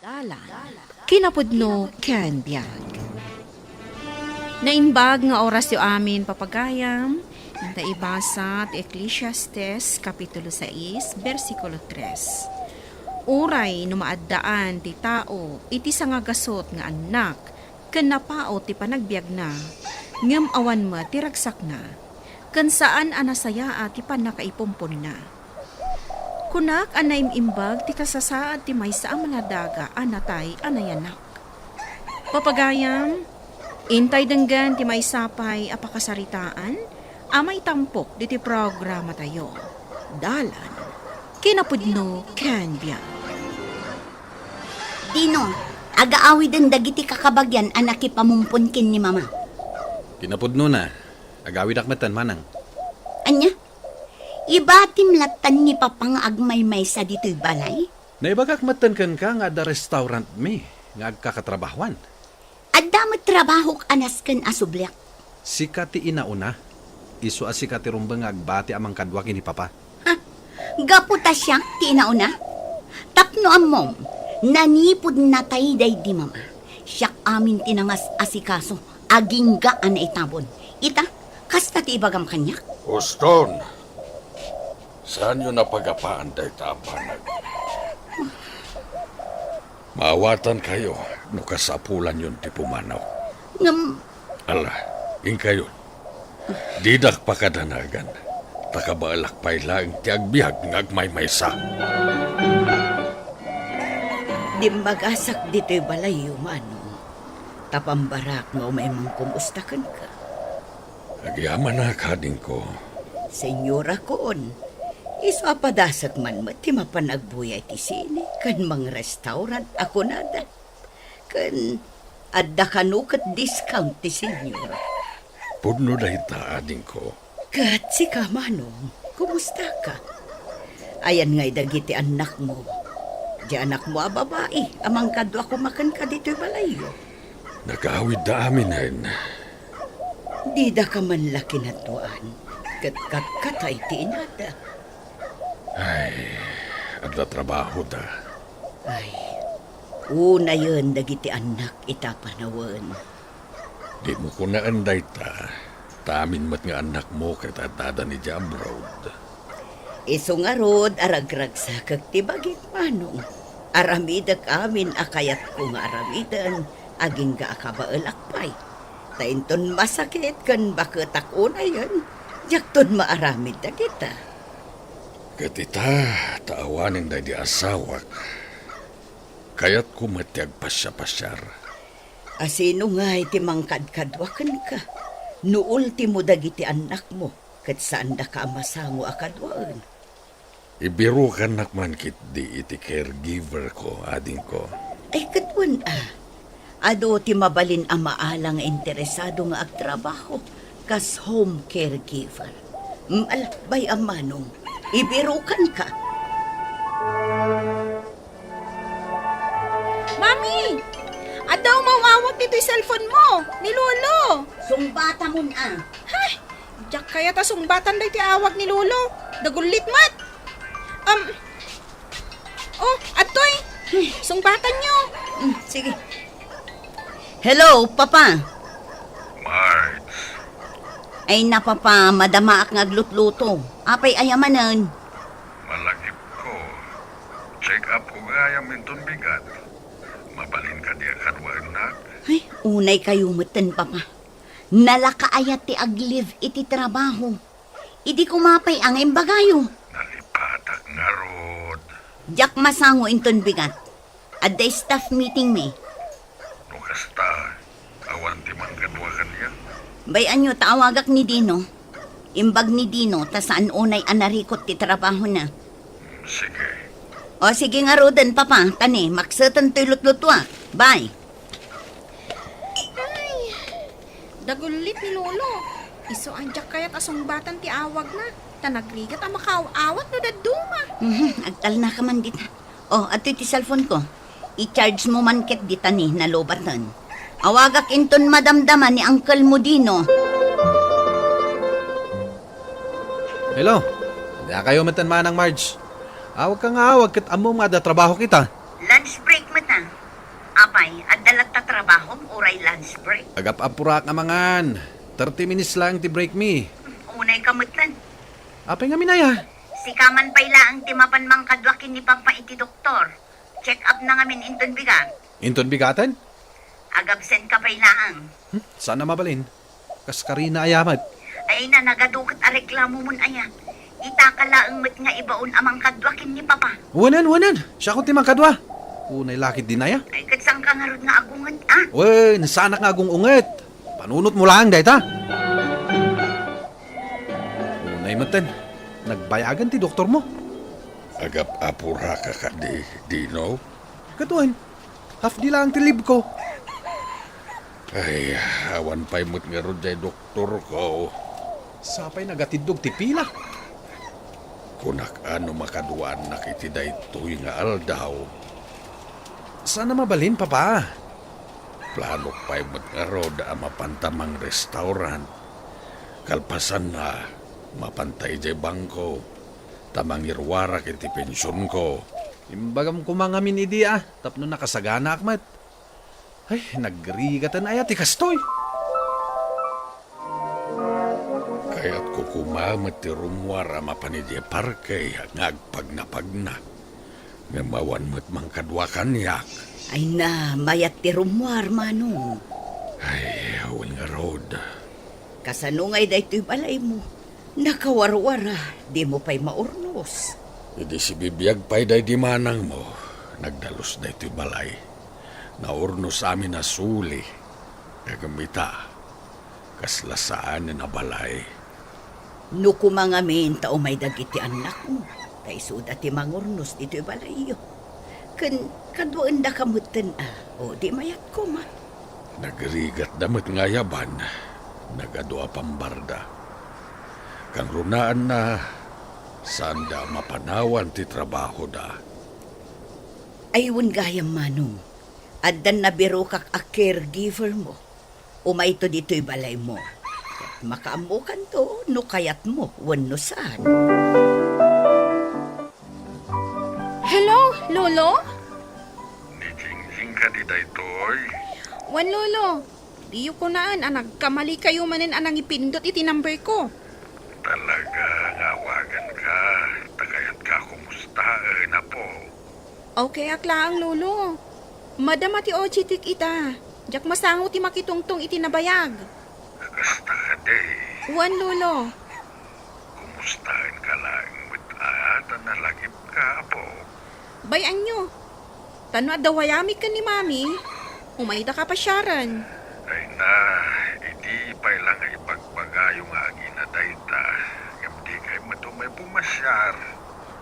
Dalan, kinapudno ken biyag. Naimbag nga oras yu amin papagayam, nanta ibasa ti Ecclesiastes Kapitulo 6, versikulo 3. Uray numaaddaan ti tao, iti sangagasot nga anak, ken napao ti panagbiag na, ngem awan mo ti ragsak na, ken saan anasaya ti panakaipumpon na. Kunak anay imbag ti kasasaad ti maysa ang manadaga anatay anayanak. Papagayam, intay denggan ti maysapay apakasaritaan, amay tampok di ti programa tayo. Dalan, kinapudno ken biyag. Dino, agaawi den dagiti kakabagyan anak ipamumpon kin ni mama. Kinapudno na. Agawid akmatan manang. Anya? Ibatim latan ni papang agmay-may sa dito'y balay? Naibagak matan kan ka nga da restaurant mi. Nga agkakatrabahuan. Adda trabaho anas ken asublyak. Sika ti inauna. Isu a sika ti rumbang nga agbati amang kadwaki ni papa. Ha? Gaputa siya, ti inauna? Tapno amom, nanipod na tayo day di mama. Siyak amin tinangas asikaso, aging gaan na itabon. Ita, kasta ti ibagam kanya? Uston, saan yun napagapaan tayo tapanag? Maawatan kayo, no kasapulan yun ti pumanaw. Ngam, Ala, ing kayo. Didak pakadanagan, takabaalak pa'y laing ti agbiag ng agmay-maysa. dimbagasak dito'y balay umano. Tapambarak mo may mang kumustakan ka. Agyaman na kading ko. Senyora koon, iso apadasak man mo ti mapanagbuya ti sine, kan mga restaurant ako nada. Kan adda kanukat discount ti senyora. Pudno dahi ta ading ko. Kat si Kamanong, kumusta ka? Ayan nga'y dagiti anak mo. Di anak mo a babae, amang kadwa kumakan ka dito'y balayo. Nagawid da amin hen. Di da ka man laki na tuan, katay ti inada. Ay, adda trabaho da. Ay, una yun dagiti anak itapanawan. Di mo ko naanday ta. Taamin mat nga anak mo kay tatada ni Jamrod. Iso nga rod, aragrag sa kagtibagit manong. Aramidak amin akayat ko nga aramidan, aging ga akabaalakpay. Tainton masakit kan baketak una yun, yakton maaramid na kita. Katita, taawanin na di asawak. Kayat ko matiag pasya-pasyar. Asino nga iti mangkadkadwakan ka. No ultimo dagiti anak mo, kat saan da ka masango akadwaan. Ibiro ka nakman kit di iti caregiver ko, ading ko. Ay katwan ado ti mabalin ang maalang interesado nga agtrabaho, kas home caregiver. Alakbay ang manong, ibirukan ka. Mami! Adaw mawawag dito'y cellphone mo, ni Lolo. Sumbata mo Hay! Diyak kaya ta sungbatan day ti awag ni Lolo. Dagulit mat. Oh, atoy. Sungbatan nyo. Sige. Hello, Papa. Marge, Ay na, Papa, madamaak nga glutluto. Apay ayamanan. malagip ko. Check up ko gaya minton bigat. Mabalin ka di akadwaan na. Ay, unay kayo matan, Papa. Nalakaayat ti aglive iti trabaho. Idi kumapay ang imbagayo. Nalipatak nga rod. Diyak masango inton bigat. At the staff meeting me. No kasta, awan ti manggadwa kanya. Bayan nyo, taawagak ni Dino. Imbag ni Dino, ta saan unay anarikot ti trabaho na. Sige. O sige nga roden, Papa. Tani, maksatan to'y lutlutwa. Bye. Dagulit ni Lolo. Iso ang diyak kaya ta sungbatan ti awag na. Tanagrigat ang makaawat no daduma. Agtal na ka man dita. O, ato ti cellphone ko. I-charge mo man ket dita ni nalobatan. Awagak inton madamdaman ni Uncle mo Dino. Hello. Diya kayo matan manang Marge. Awag ka nga awag kat amo nga da trabaho kita. Lunch break mo ta. Apay, at dalat ta trabaho, uray lunch break. Agap-apura ka mangan. 30 minutes lang ti break me. Unay kamutan. Apay nga minaya. Si kaman payla ang timapan mang kadwakin ni Pampa iti doktor. Check up na ngamin inton bigang. Inton bigatan? Agabsent ka paylaang. Sana mabalin. Kas Karina ayamat. Ay na, nagadukot a reklamo mun aya. Itakalaang mat nga ibaon amang kadwakin ni Papa. Wanan. Siya ko timang kadwa. Unay lakit dinaya. Ay katsang kangarod nga agungan ah. Wen, sanak nga agong unget. Panunot mo lang, dahita. Unay matan. Nagbayagan ti doktor mo. Agap-apura ka ka di no? Katuan. Half di lang ti lib ko. Ay, awan pa'y mo't nga ron jay doktor ko. Sapay nagatidog ti pila. Kunak ano makaduan nakitiday tuy nga aldaw. Sana mabalin, papa. Plano pa'y mo't nga ron a mapantamang restaurant. Kalpasan na, mapantay jay bangko. Tamang irwarak iti pensyon ko. Imbagam kumangamin idi tapno nakasagana akmat. Ay, nagrigatan ay ati kastoy. Kaya't kukumamat ti rumwar ama panidya parkay ngagpagna-pagna. Nga mawan mo't mangkadwakan yak. Ay na, mayat ti rumwar, Manong. Ay, awal nga rod. Kasanungay da ito'y balay mo. Nakawarwara, di mo pa'y maurnos. Hindi si bibiyag pa'y day di manang mo. Nagdalos na ito'y balay. Naurno sa amin na suli. Nagamita. Kaslasaan na balay. No kumangamin tao may dagiti anak mo. Kay suda ti mangurnos dito'y balay yo. Kadwaan da kamutan O di mayat ko ma. Nagrigat damot nga yaban. Nagadua pambarda. Kang runaan na saan da mapanawan ti trabaho da. Ayun gayam, Manong. Addan na biro kak a caregiver mo. Umay to dito'y balay mo. Makaamukan to, no kayat mo, wano saan. Hello, Lolo? Nijing-jing ka di daytoy. Wan, Lolo. Diyo ko naan, nagkamali kayo manin anang ipindot iti number ko. Talaga ngawagan ka. Tagayat ka kumusta na po. Okay, akla ang Lolo. Madam ati ochitik ita. Jak masango ti makitungtong iti nabayag. Kasta ka day. Wan, Lolo. Kumustahin ka lang. Ata nalagip ka po. Bayan nyo. Tanwa dawayami ka ni Mami. Umayda ka pa Sharon. Ay na, hindi pa lang ipagpagayo nga agina dayta. Hindi kayo matumay pumasyar.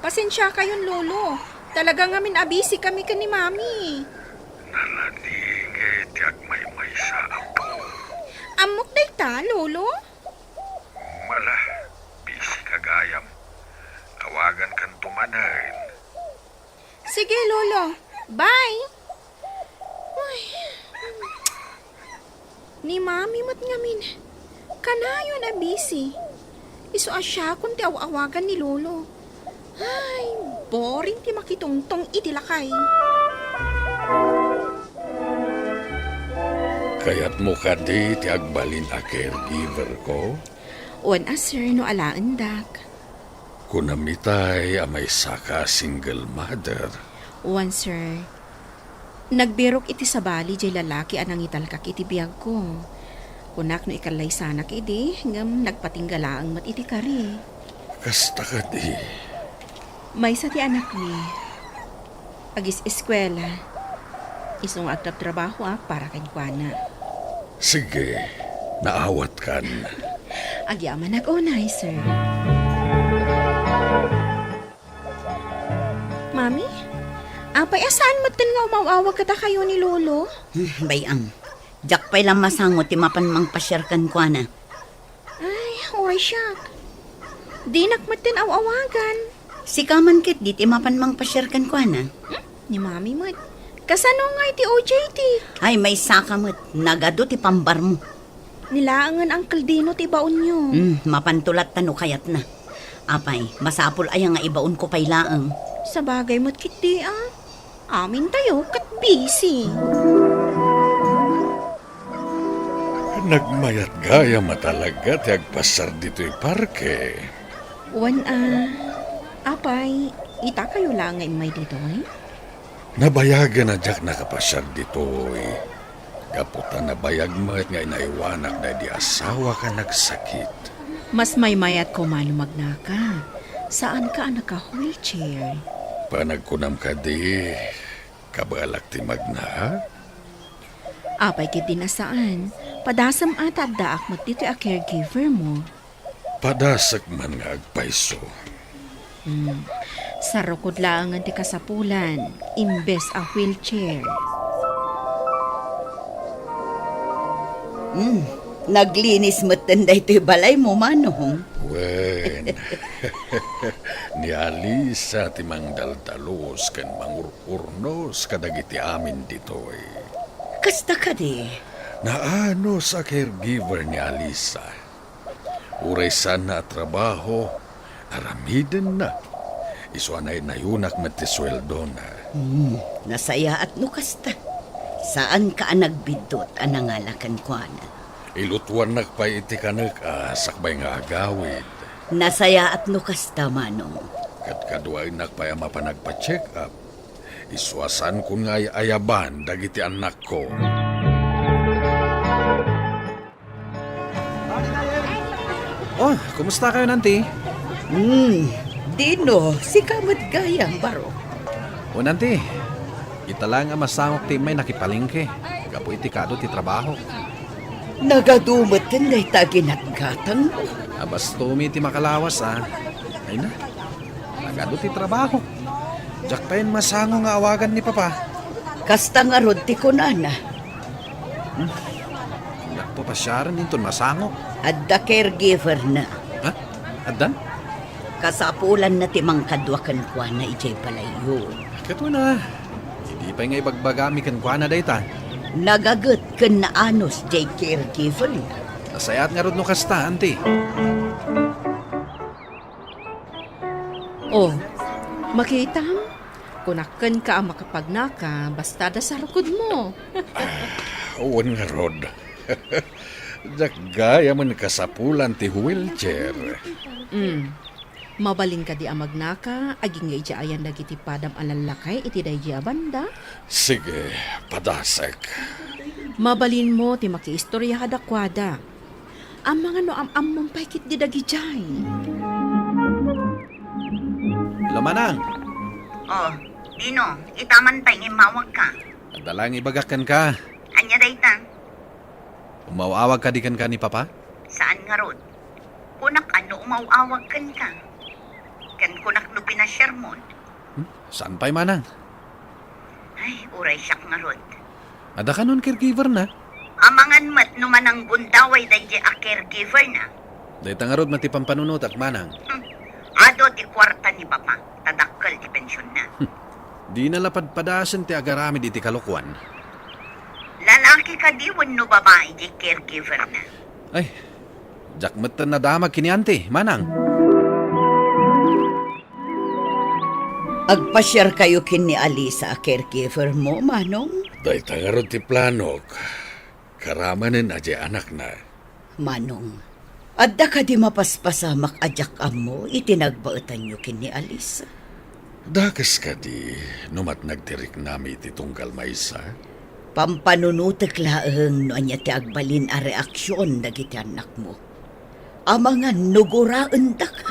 Pasensya kayon, Lolo. Talaga ngamin abisi kami ka ni Mami. Nalaning tiyak may sa apo. Amok day ta, Lolo? Mala, busy kagayam. Awagan kan tumanahin. Sige, Lolo. Bye. Uy. Ni Mami mat ngamin. Kanayo na busy. Iso asya kung ti awagan ni Lolo. Ay, boring ti makitungtong itilakay. Kaya't mo ka di ti agbalin a caregiver ko? Wan sir no alaan dak. Kunamitay a may saka single mother. Wan sir. Nagbirok iti sabali jay lalaki anang italkak iti biyag ko. Kunak no ikalay sana kidi ngam nagpatinggalaang mat iti kari. Kasta ka di. May sa ti anak ni. Agis eskwela. Isong agtap trabaho para kay Juana. Sige, naawat kan. Agyaman nag-unay, sir. Mami? Apay, asaan matin nga umawawag kata kayo ni Lolo? Bayang, jak pa'y lang masangot ti mapan mang pasyarkan ko na. Ay, why shock. Di nakmatin awawagan. Si kaman kit di ti mapan mang pasyarkan ko na. Ni Mami mat. Kasano nga iti OJT? Ay may saka mo't nagado ti pambar mo. Nilaangan ang kaldino ti baon nyo. Mapantulat tano kayat na. Apay, masapol ay nga ibaon ko pay laang. Sa bagay mo't kiti Amin tayo kat busy. Nagmayat gaya matalaga ti agpasar dito'y parke. Apay, ita kayo lang nga imay dito eh? Nabayagan na jak nakapasar dito'y. Kaputan na bayag mat nga inaiwanak na di asawa ka nagsakit. Mas may mayat ko man magnaka. Saan ka naka-wheelchair? Panagkunam ka di, kabalak ti magna. Apay kit din na saan. Padasam ata daak mo dito a caregiver mo. Padasak man nga agpaiso. Sa rukod lang ang ti kasapulan. Imbes a wheelchair. Naglinis mo tanday ito'y balay mo, Manong. Wen, ni Alisa ti mang daldalos ken mangururnos kadagiti amin ditoy. Kasta ka di. Naano sa caregiver ni Alisa. Uray sana trabaho, aramiden na. Isuanay na yunak matisweldo na. Nasaya at no kasta. Saan ka nagbidot anangalakan ko na? Ilutuan nagpaiti ka sakbay nga agawid. Nasaya at no kasta, Manong. Kadkaduay nagpayama pa nagpa-check up. Iswasan ko nga ayaban dagiti anak ko. Oh, kumusta kayo nanti? Dino, si Kamat Gayang baro. O nanti, ita lang ang masangok ti may nakipalingke. Kapo iti kado ti trabaho. Nagadumot tanday taginatgatang mo. Abas tumi ti makalawas Ay na, nagado ti trabaho. Diyak pa yun masango nga awagan ni Papa. Kasta nga rod ti kunana. Nagpapasyaran din masango. At the caregiver na. Ha? Adan? Kasapulan na timang kadwakan kwa na ijay palayo. Kato na. Hindi pa nga ibagbagami kan kwa na dayta. Nagagot kan na anos jay caregiver na. Nasayat nga rod no kasta, auntie. Oh, makita? Kunakan ka ang makapagnaka, basta da sa rukod mo. Uwan nga rod. Gaya man kasapulan ti wheelchair. Mabalin ka di ang magnaka, aging nga ijaayan dagiti padam alalakay iti dayji a banda. Sige, padasek. Mabalin mo ti makiistorya kadakwada. Ang mga no am mong paikit di dagi jay. Lamanang, Oh, Dino, itaman tayo ngimawag ka. dalang ibagakan ka. Anya dayta, Umawawag ka di kan ka ni Papa? saan nga rod? Kunak ano umawawag kan ka. Kan kunak no pinasyar mo. Saan pa'y manang? Ay, uray siyak nga rod. Ada ka nun caregiver na? Amangan mat numanang gundaway dayje a caregiver na. Dayta nga rod matipang panunot at manang. Ado ti kwarta ni Papa, tadakkel ti pensyon na. Di nalapadpadasan ti agarami di ti kalukwan. Lalaki ka di no babae di caregiver na. Ay, jakmatan na damag kiniante, manang. Agpasyar kayo kin ni Alisa a caregiver mo, Manong. Day tangarod ti planok. Karamanin aje anak na. Manong, adda ka di mapaspasamak adyak mo, itinagbaetan nyo kin ni Alisa. Dakas ka di, numat nagtirik nami ti tunggal maysa. Pampanunutek laeng no anya ti agbalin a reaksyon dagiti anak mo. Amangan nuguraan da ka.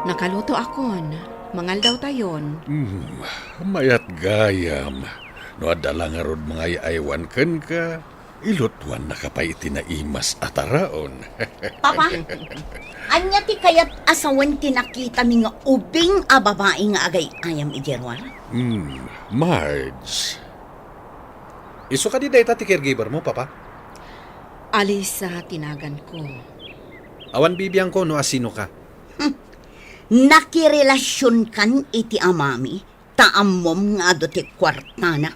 Nakaluto akon. Mangal daw tayon. Mayat gayam. No adala nga rod mga iaywan ken ka. Ilutwan nakapaiti na imas ataraon. Papa, anya ti kayat asawan tinakita mi nga ubing a babae nga agay ayam ijerwar? Marge. Iso ka di dayta ti caregiver mo, Papa? Alisa, tinagan ko. Awan bibiyang ko no asino ka. Nakirelasyon kan iti amami, taamom nga do ti kwartana.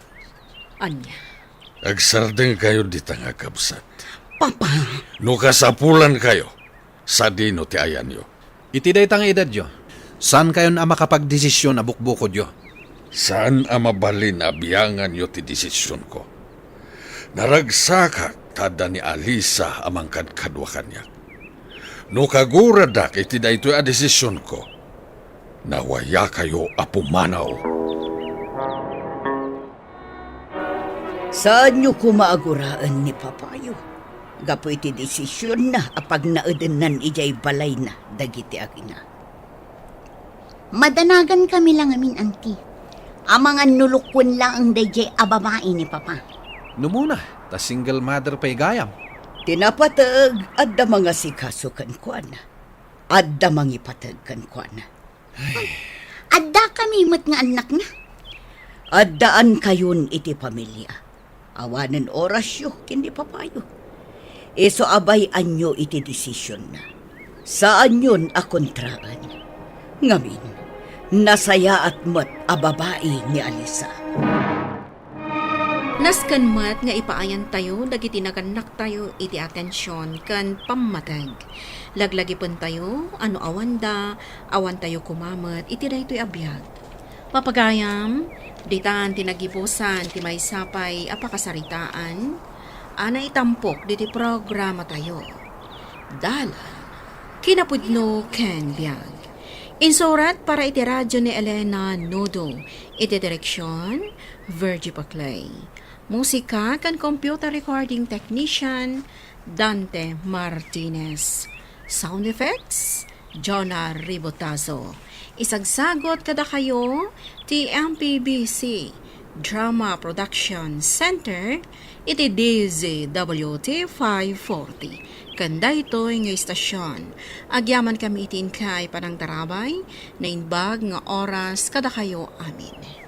Anya. Agsardeng kayo di tanga kabsat. Papa, No kasapulan kayo. Sa dino ti ayan yo. Iti dayta nga edad yo. Saan kayo na makapagdesisyon na bukbukod yo? Saan ang mabalin abiyangan yo ti desisyon ko? Naragsaka tada ni Alisa amang kadkadwa kanya. No kaguradak iti da ito'y a desisyon ko. Nawaya kayo apumanaw. Saan nyo kumaaguraan ni Papayo? Gapo iti desisyon na apag naedenan ijay balay na dagiti agina. Madanagan kami lang amin, auntie. Amangan nulukwan lang ang dayjay ababae ni Papa. Numuna, ta single mother pa'y gayam. Tinapatag adda mga sikasukan ko na. Adda mangipatag kan ko na. Adda kami mat nga anak na. Addaan kayon iti pamilya. Awanan orasyo kindi Papayo. Eso abay anyo iti desisyon na. Saan yun a kontraan? Ngamin, nasaya at mat a babae ni Alisa. Naskan mat nga ipaayan tayo, dagiti naganak tayo, iti atensyon, kan pamatag. Laglagi pun tayo, ano awan tayo kumamat, iti daytoy abiyag. Papagayam, ditan tinagipusan, ti may sapay, apakasaritaan, ana itampok, diti programa tayo. Dalan, kinapudno ken biyag. Insurat para iti radyo ni Elena Nodo, iti direksyon, Virgie Paclay. Musika kan computer recording technician Dante Martinez. Sound effects Jonah Ribotazo. Isagsagot kada kayo TMPBC Drama Production Center iti DZWT 540. Kanda ito'y nga istasyon. Agyaman kami itin kay panang tarabay na inbag nga oras kada kayo amin.